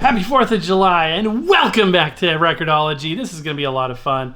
Happy 4th of July and welcome back to Record-ology. This is going to be a lot of fun.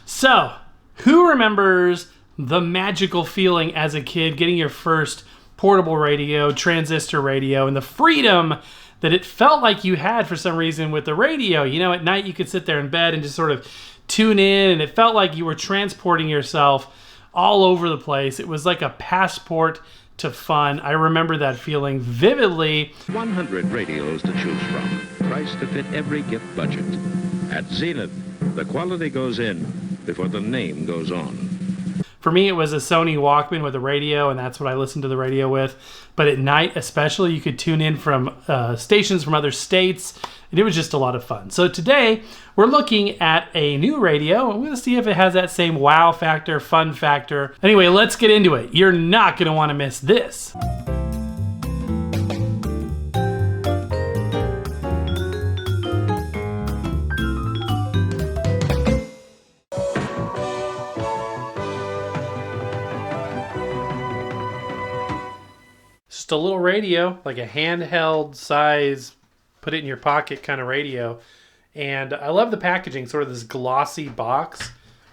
So, who remembers the magical feeling as a kid getting your first portable radio, transistor radio, and the freedom that it felt like you had for some reason with the radio? You know, at night you could sit there in bed and just sort of tune in, and it felt like you were transporting yourself all over the place. It was like a passport to fun. I remember that feeling vividly. 100 radios to choose from, priced to fit every gift budget. At Zenith, the quality goes in before the name goes on. For me, it was a Sony Walkman with a radio, and that's what I listened to the radio with. But at night, especially, you could tune in from stations from other states, and it was just a lot of fun. So today, we're looking at a new radio, and we're going to see if it has that same wow factor, fun factor. Anyway, let's get into it. You're not going to want to miss this. Just a little radio, like a handheld size, put it in your pocket kind of radio. And I love the packaging, sort of this glossy box.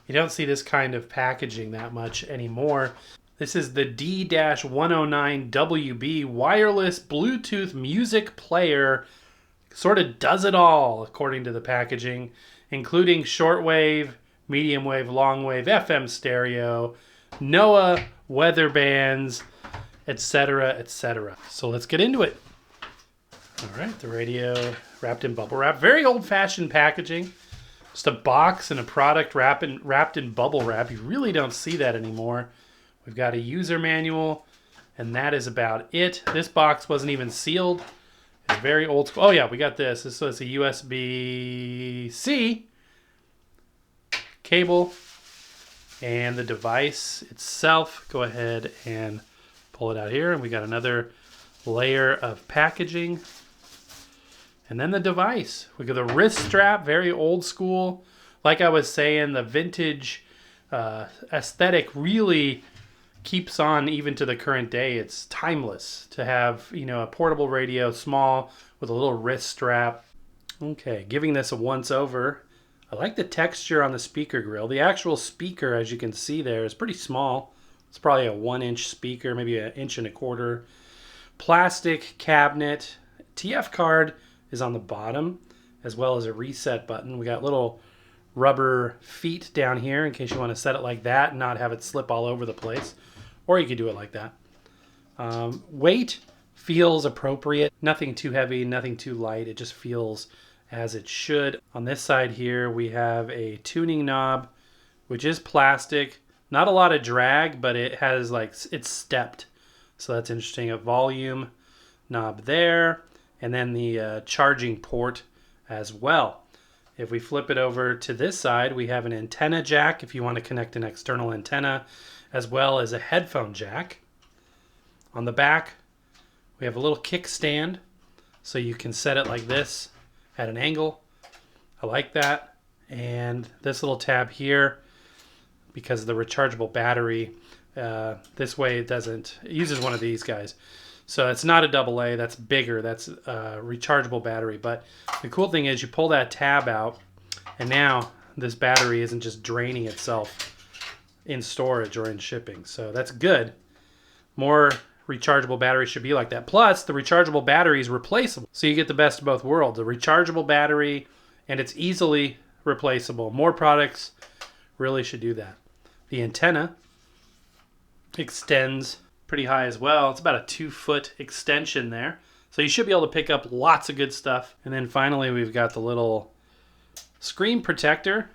You don't see this kind of packaging that much anymore. This is the D-109WB wireless Bluetooth music player. Sort of does it all, according to the packaging, including shortwave, medium wave, long wave, FM stereo, NOAA, weather bands, etc., etc. So let's get into it. All right, the radio wrapped in bubble wrap. Very old-fashioned packaging. Just a box and a product wrapped in bubble wrap. You really don't see that anymore. We've got a user manual, and that is about it. This box wasn't even sealed. It's very old school. Oh yeah, we got this. This was a USB-C cable, and the device itself. Go ahead and pull it out here, and we got another layer of packaging. And then the device. We got the wrist strap, very old school. Like I was saying, the vintage aesthetic really keeps on even to the current day. It's timeless to have, you know, a portable radio, small, with a little wrist strap. Okay, giving this a once over. I like the texture on the speaker grill. The actual speaker, as you can see there, is pretty small. It's probably a 1-inch speaker, maybe an 1.25 inch. Plastic cabinet. TF card is on the bottom, as well as a reset button. We got little rubber feet down here in case you want to set it like that and not have it slip all over the place. Or you could do it like that. Weight feels appropriate. Nothing too heavy, nothing too light. It just feels as it should. On this side here, we have a tuning knob, which is plastic. Not a lot of drag, but it has it's stepped. So that's interesting. A volume knob there, and then the charging port as well. If we flip it over to this side, we have an antenna jack if you want to connect an external antenna, as well as a headphone jack. On the back, we have a little kickstand, so you can set it like this at an angle. I like that. And this little tab here, because of the rechargeable battery, this way it uses one of these guys. So it's not a AA, that's bigger, that's a rechargeable battery. But the cool thing is you pull that tab out, and now this battery isn't just draining itself in storage or in shipping. So that's good. More rechargeable batteries should be like that. Plus, the rechargeable battery is replaceable. So you get the best of both worlds. A rechargeable battery, and it's easily replaceable. More products really should do that. The antenna extends pretty high as well. It's about a 2-foot extension there. So you should be able to pick up lots of good stuff. And then finally, we've got the little screen protector,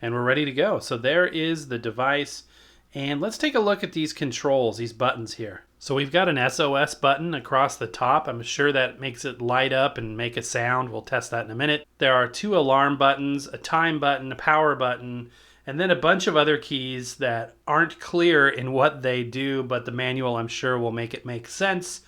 and we're ready to go. So there is the device. And let's take a look at these controls, these buttons here. So we've got an SOS button across the top. I'm sure that makes it light up and make a sound. We'll test that in a minute. There are 2 alarm buttons, a time button, a power button, and then a bunch of other keys that aren't clear in what they do, but the manual, I'm sure, will make it make sense.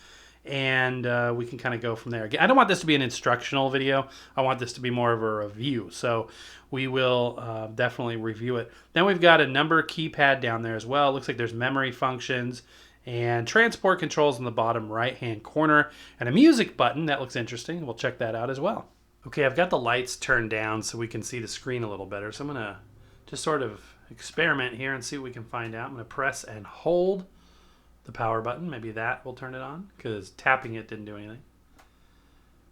And we can kind of go from there. I don't want this to be an instructional video. I want this to be more of a review. So we will definitely review it. Then we've got a number keypad down there as well. It looks like there's memory functions and transport controls in the bottom right-hand corner, and a music button. That looks interesting. We'll check that out as well. Okay, I've got the lights turned down so we can see the screen a little better. So I'm going to just sort of experiment here and see what we can find out. I'm going to press and hold the power button. Maybe that will turn it on, because tapping it didn't do anything.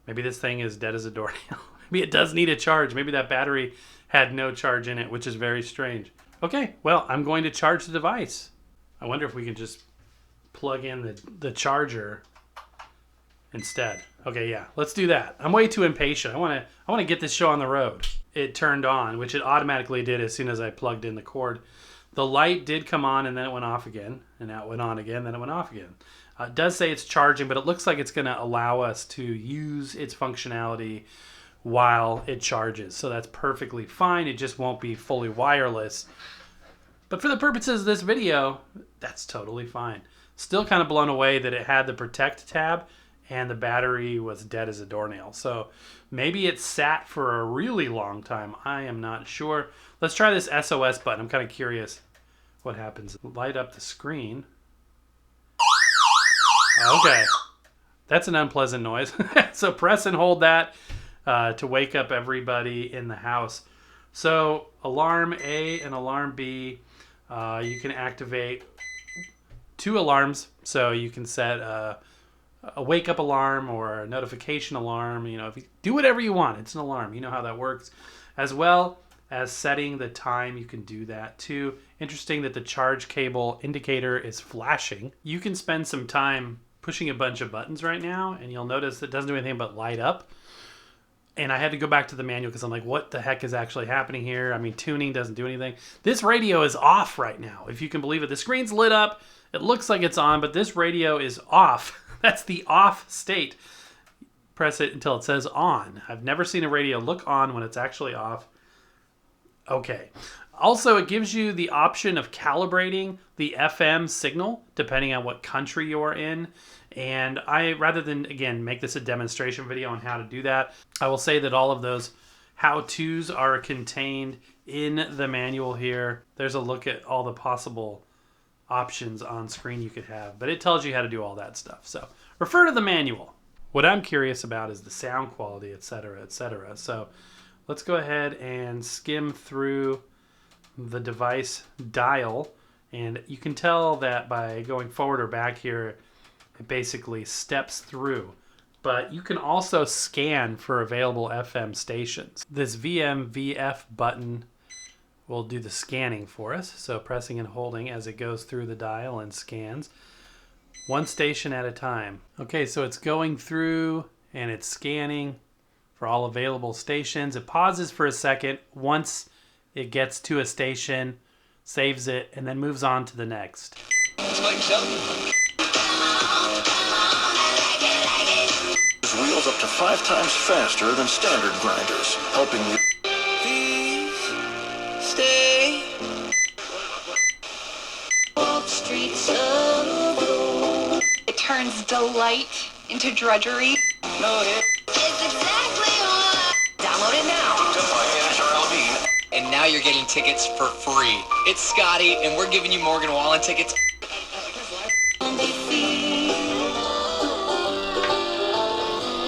Maybe this thing is dead as a doornail. Maybe it does need a charge. Maybe that battery had no charge in it, which is very strange. Okay, well, I'm going to charge the device. I wonder if we can just plug in the charger instead. Okay, yeah, let's do that. I'm way too impatient. I want to get this show on the road. It turned on, which it automatically did as soon as I plugged in the cord. The light did come on, and then it went off again, and now it went on again, then it went off again. It does say it's charging, but it looks like it's going to allow us to use its functionality while it charges. So that's perfectly fine. It just won't be fully wireless. But for the purposes of this video, that's totally fine. Still kind of blown away that it had the protect tab and the battery was dead as a doornail. So maybe it sat for a really long time. I am not sure. Let's try this SOS button. I'm kind of curious what happens. Light up the screen. Okay. That's an unpleasant noise. So press and hold that to wake up everybody in the house. So alarm A and alarm B, you can activate 2 alarms. So you can set a wake up alarm or a notification alarm. You know, if you do whatever you want, it's an alarm. You know how that works. As well as setting the time, you can do that too. Interesting that the charge cable indicator is flashing. You can spend some time pushing a bunch of buttons right now, and you'll notice it doesn't do anything but light up. And I had to go back to the manual because I'm like, what the heck is actually happening here? I mean, tuning doesn't do anything. This radio is off right now, if you can believe it. The screen's lit up. It looks like it's on, but this radio is off. That's the off state. Press it until it says on. I've never seen a radio look on when it's actually off. Okay. Also, it gives you the option of calibrating the FM signal depending on what country you're in. And rather than, again, make this a demonstration video on how to do that, I will say that all of those how-tos are contained in the manual here. There's a look at all the possible options on screen you could have, but it tells you how to do all that stuff. So refer to the manual. What I'm curious about is the sound quality, etc., etc. So let's go ahead and skim through the device dial, and you can tell that by going forward or back here, it basically steps through. But you can also scan for available FM stations. This VMVF button will do the scanning for us. So pressing and holding as it goes through the dial and scans. One station at a time. Okay, so it's going through and it's scanning for all available stations. It pauses for a second once it gets to a station, saves it, and then moves on to the next. Wheels up to 5 times faster than standard grinders, helping you. Please stay. Streets of gold. It turns delight into drudgery. No hit. It's exactly what. Download it now. To my manager Alvin. And now you're getting tickets for free. It's Scotty, and we're giving you Morgan Wallen tickets.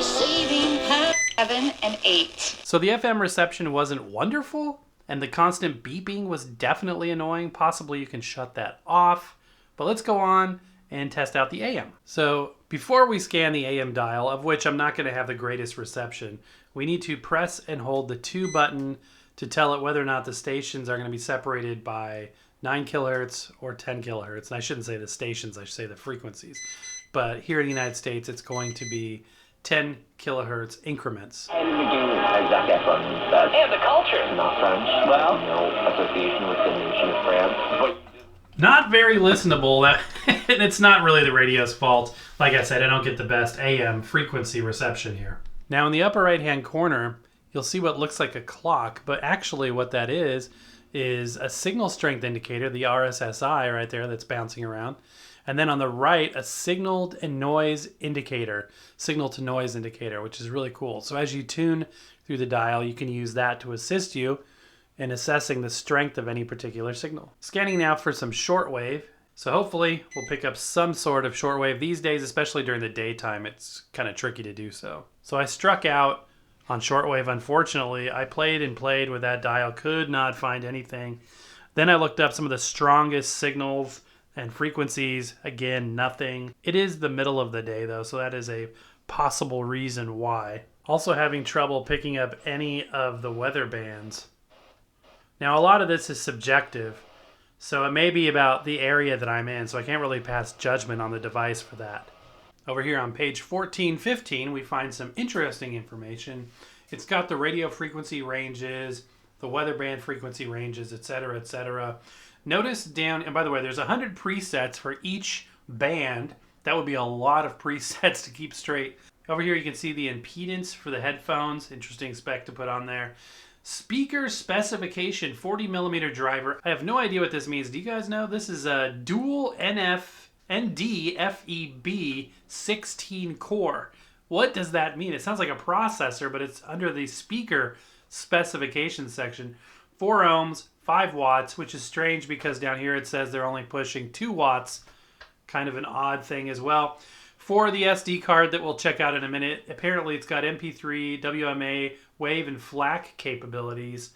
Saving 7 and 8. So the FM reception wasn't wonderful, and the constant beeping was definitely annoying. Possibly you can shut that off. But let's go on and test out the AM. So before we scan the AM dial, of which I'm not going to have the greatest reception, we need to press and hold the 2 button to tell it whether or not the stations are going to be separated by 9 kilohertz or 10 kilohertz. And I shouldn't say the stations, I should say the frequencies. But here in the United States, it's going to be 10 kilohertz increments. And the culture. Not French. Well, no association with the nation of France. But not very listenable, and it's not really the radio's fault. Like I said, I don't get the best AM frequency reception here. Now in the upper right-hand corner, you'll see what looks like a clock, but actually what that is a signal strength indicator, the RSSI right there that's bouncing around. And then on the right, a signal to noise indicator, which is really cool. So as you tune through the dial, you can use that to assist you in assessing the strength of any particular signal. Scanning now for some shortwave, So hopefully we'll pick up some sort of shortwave. These days, especially during the daytime, it's kind of tricky to do so. So I struck out on shortwave. Unfortunately, I played and played with that dial, could not find anything. Then I looked up some of the strongest signals and frequencies. Again, nothing. It is the middle of the day though, so that is a possible reason why. Also having trouble picking up any of the weather bands. Now a lot of this is subjective, so it may be about the area that I'm in, so I can't really pass judgment on the device for that. Over here on page 1415, we find some interesting information. It's got the radio frequency ranges, the weather band frequency ranges, etc., etc. Notice down, and by the way, there's 100 presets for each band. That would be a lot of presets to keep straight. Over here you can see the impedance for the headphones. Interesting spec to put on there. Speaker specification, 40 millimeter driver. I have no idea what this means. Do you guys know? This is a dual ND-FEB 16 core. What does that mean? It sounds like a processor, but it's under the speaker specification section. 4 ohms, 5 watts, which is strange because down here it says they're only pushing 2 watts. Kind of an odd thing as well. For the SD card that we'll check out in a minute, apparently it's got MP3, WMA, WAVE, and FLAC capabilities.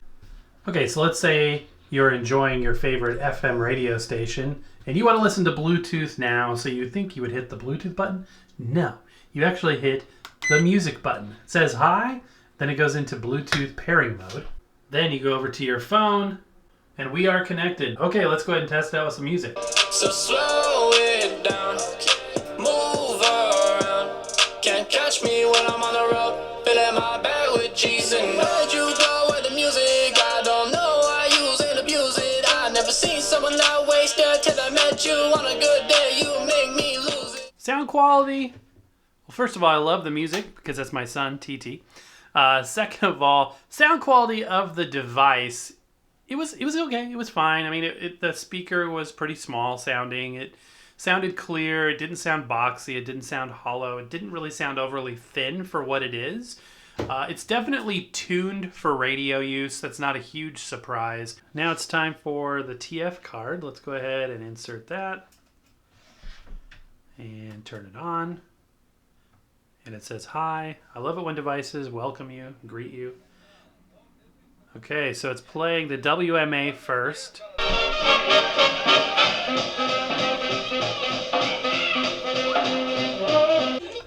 Okay, so let's say you're enjoying your favorite FM radio station and you want to listen to Bluetooth now, so you think you would hit the Bluetooth button? No, you actually hit the music button. It says hi, then it goes into Bluetooth pairing mode. Then you go over to your phone and we are connected. Okay, let's go ahead and test it out with some music. So slow it down, move around. Can't catch me when I'm on the road, filling my bag with cheese. And where'd you go with the music? I don't know, I use and abuse it. I never seen someone that wasted till I met you. On a good day, you make me lose it. Sound quality. Well, first of all, I love the music because that's my son, TT. Second of all, sound quality of the device. It was okay. It was fine. I mean, the speaker was pretty small sounding. It sounded clear. It didn't sound boxy. It didn't sound hollow. It didn't really sound overly thin for what it is. It's definitely tuned for radio use. That's not a huge surprise. Now it's time for the TF card. Let's go ahead and insert that and turn it on. And it says hi. I love it when devices welcome you, greet you. Okay, so it's playing the WMA first.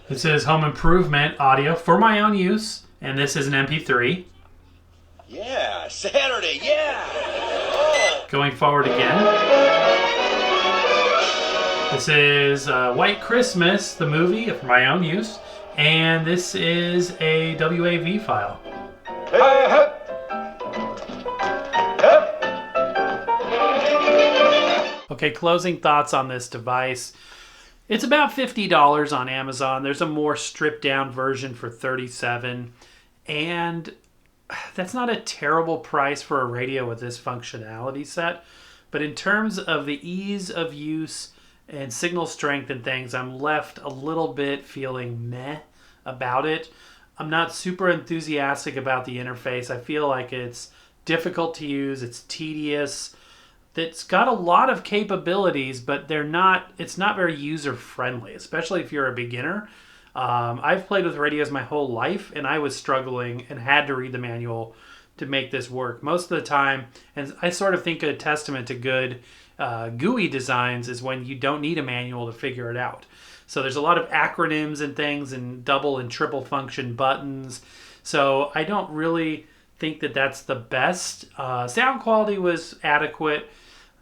It says home improvement audio for my own use, and this is an MP3. Yeah, Saturday, yeah. Oh. Going forward again. This is White Christmas, the movie, for my own use, and this is a WAV file. Okay, closing thoughts on this device. It's about $50 on Amazon. There's a more stripped down version for $37, and that's not a terrible price for a radio with this functionality set. But in terms of the ease of use and signal strength and things, I'm left a little bit feeling meh about it. I'm not super enthusiastic about the interface. I feel like it's difficult to use, it's tedious. It's got a lot of capabilities, but it's not very user-friendly, especially if you're a beginner. I've played with radios my whole life, and I was struggling and had to read the manual to make this work. Most of the time, and I sort of think a testament to good GUI designs is when you don't need a manual to figure it out. So there's a lot of acronyms and things and double and triple function buttons. So I don't really think that that's the best. Sound quality was adequate.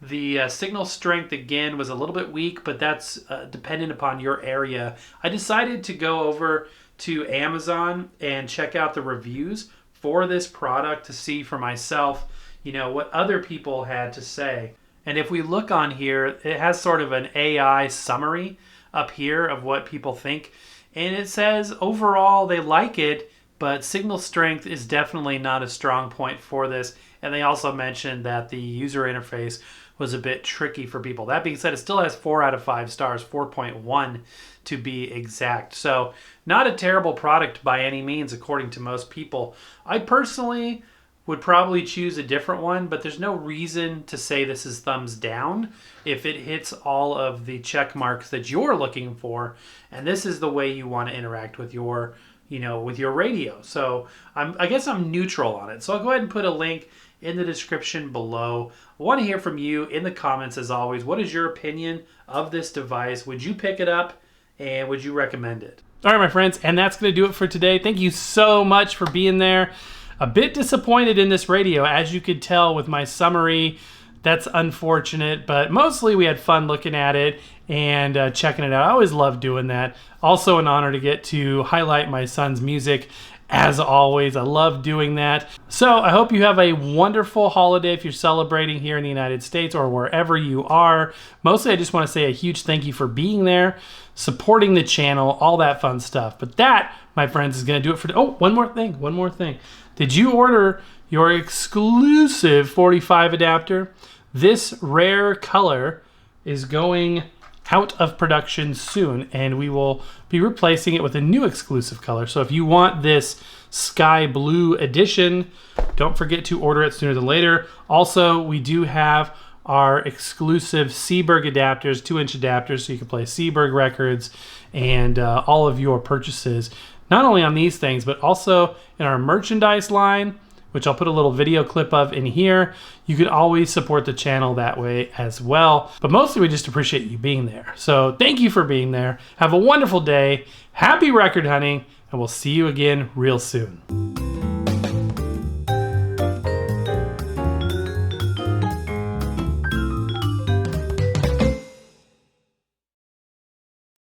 The signal strength, again, was a little bit weak, but that's dependent upon your area. I decided to go over to Amazon and check out the reviews for this product to see for myself, what other people had to say. And if we look on here, it has sort of an AI summary up here of what people think. And it says overall they like it, but signal strength is definitely not a strong point for this. And they also mentioned that the user interface was a bit tricky for people. That being said, it still has 4 out of 5 stars, 4.1 to be exact. So not a terrible product by any means, according to most people. I personally would probably choose a different one, but there's no reason to say this is thumbs down if it hits all of the check marks that you're looking for, and this is the way you want to interact with your, with your radio. So I guess I'm neutral on it. So I'll go ahead and put a link in the description below. I want to hear from you in the comments as always. What is your opinion of this device? Would you pick it up, and would you recommend it? All right, my friends, and that's going to do it for today. Thank you so much for being there. A bit disappointed in this radio, as you could tell with my summary. That's unfortunate, but mostly we had fun looking at it and checking it out. I always love doing that. Also an honor to get to highlight my son's music. As always, I love doing that. So I hope you have a wonderful holiday if you're celebrating here in the United States or wherever you are. Mostly I just want to say a huge thank you for being there, supporting the channel, all that fun stuff. But that, my friends, is going to do it for... Oh, one more thing. Did you order your exclusive 45 adapter? This rare color is going out of production soon, and we will be replacing it with a new exclusive color. So if you want this sky blue edition, don't forget to order it sooner than later. Also, we do have our exclusive Seeburg adapters, 2-inch adapters, so you can play Seeburg records and all of your purchases, not only on these things, but also in our merchandise line, which I'll put a little video clip of in here. You can always support the channel that way as well. But mostly we just appreciate you being there. So thank you for being there. Have a wonderful day. Happy record hunting, and we'll see you again real soon.